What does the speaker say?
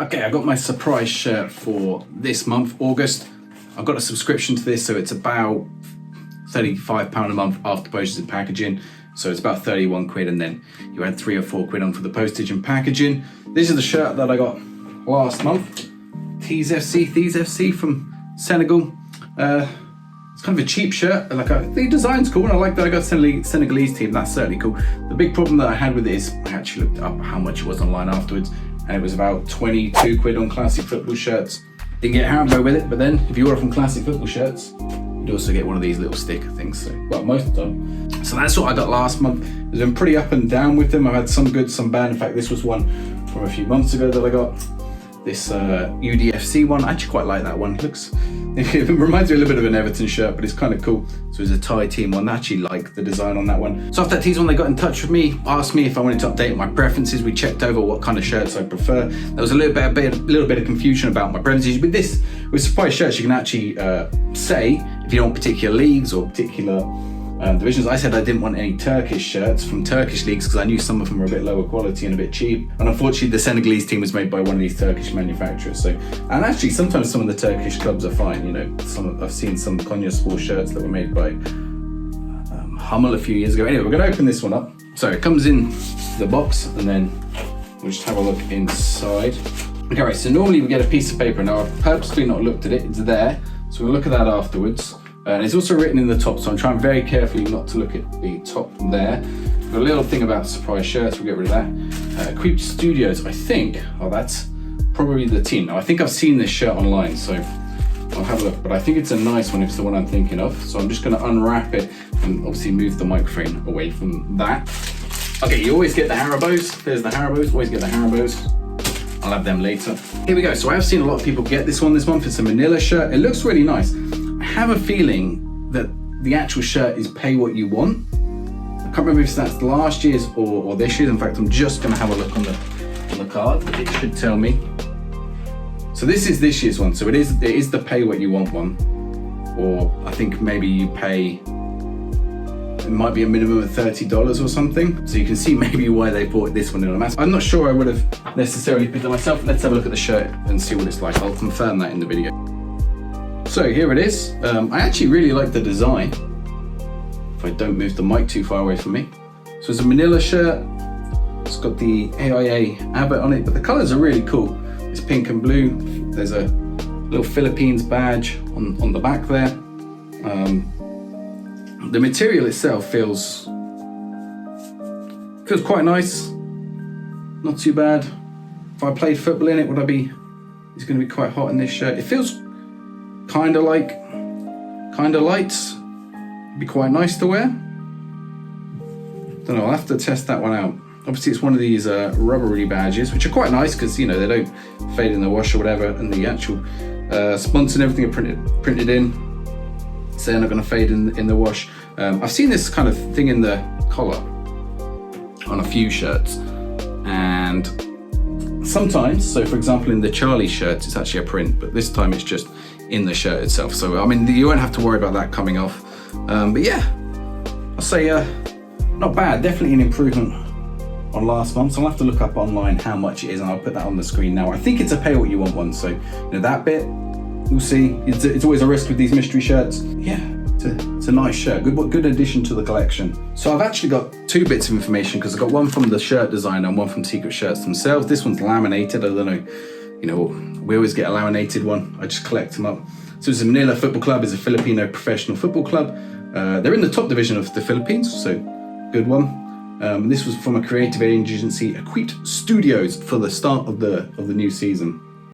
Okay, I got my surprise shirt for this month, August. I've got a subscription to this, so it's about £35 a month after postage and packaging. So it's about 31 quid, and then you add 3 or 4 quid on for the postage and packaging. This is the shirt that I got last month. Thieves FC from Senegal. It's kind of a cheap shirt. The design's cool, and I like that I got Senegalese team. That's certainly cool. The big problem that I had with it is I actually looked up how much it was online afterwards, and it was about 22 quid on Classic Football shirts. Didn't get Haribo with it, but then if you order from Classic Football shirts, you'd also get one of these little sticker things. So, well, most of the time. So that's what I got last month. It's been pretty up and down with them. I've had some good, some bad. In fact, this was one from a few months ago that I got. This UDFC one, I actually quite like that one. It reminds me a little bit of an Everton shirt, but it's kind of cool. So it's a Thai team one. I actually like the design on that one. So after that Tees one, they got in touch with me, asked me if I wanted to update my preferences. We checked over what kind of shirts I prefer. There was a little bit of confusion about my preferences. With surprise shirts, you can actually say if you don't want particular leagues or particular divisions. I said I didn't want any Turkish shirts from Turkish leagues because I knew some of them were a bit lower quality and a bit cheap. And unfortunately, the Senegalese team was made by one of these Turkish manufacturers. And actually, sometimes some of the Turkish clubs are fine. You know, I've seen some Konyaspor shirts that were made by Hummel a few years ago. Anyway, we're going to open this one up. So it comes in the box, and then we'll just have a look inside. Okay, right. So normally we get a piece of paper. Now I've purposely not looked at it. It's there. So we'll look at that afterwards. And it's also written in the top, so I'm trying very carefully not to look at the top there. We've got a little thing about surprise shirts, we'll get rid of that. Equipped Studios, I think, that's probably the team. Now, I think I've seen this shirt online, so I'll have a look, but I think it's a nice one if it's the one I'm thinking of. So I'm just gonna unwrap it and obviously move the microphone away from that. Okay, you always get the Haribos. There's the Haribos, always get the Haribos. I'll have them later. Here we go, so I have seen a lot of people get this one this month. It's a manila shirt, it looks really nice. I have a feeling that the actual shirt is pay what you want. I can't remember if that's last year's or this year's. In fact, I'm just going to have a look on the card. It should tell me. So this is this year's one. So it is the pay what you want one. Or I think maybe you pay, it might be a minimum of $30 or something. So you can see maybe why they bought this one in a mass. I'm not sure I would have necessarily picked it myself. Let's have a look at the shirt and see what it's like. I'll confirm that in the video. So here it is. I actually really like the design. If I don't move the mic too far away from me. So it's a manila shirt. It's got the AIA Abbott on it, but the colors are really cool. It's pink and blue. There's a little Philippines badge on the back there. The material itself feels quite nice. Not too bad. If I played football in it, it's going to be quite hot in this shirt. It feels kind of light. It'd be quite nice to wear. Don't know, I'll have to test that one out. Obviously it's one of these rubbery badges, which are quite nice because, you know, they don't fade in the wash or whatever, and the actual sponsor and everything are printed in, so they're not going to fade in the wash. I've seen this kind of thing in the collar on a few shirts, and sometimes, so for example in the Charlie shirts it's actually a print, but this time it's just in the shirt itself. So I mean, you won't have to worry about that coming off. But yeah, I'll say not bad. Definitely an improvement on last month. So I'll have to look up online how much it is, and I'll put that on the screen now. I think it's a pay what you want one. So you know, that bit, we'll see. It's always a risk with these mystery shirts. Yeah, it's a nice shirt. Good addition to the collection. So I've actually got two bits of information because I've got one from the shirt designer and one from Secret Shirts themselves. This one's laminated. I don't know. You know, we always get a laminated one. I just collect them up. So it's a Manila Football Club. It's a Filipino professional football club. They're in the top division of the Philippines, so good one. This was from a creative agency, Equipped Studios, for the start of the new season.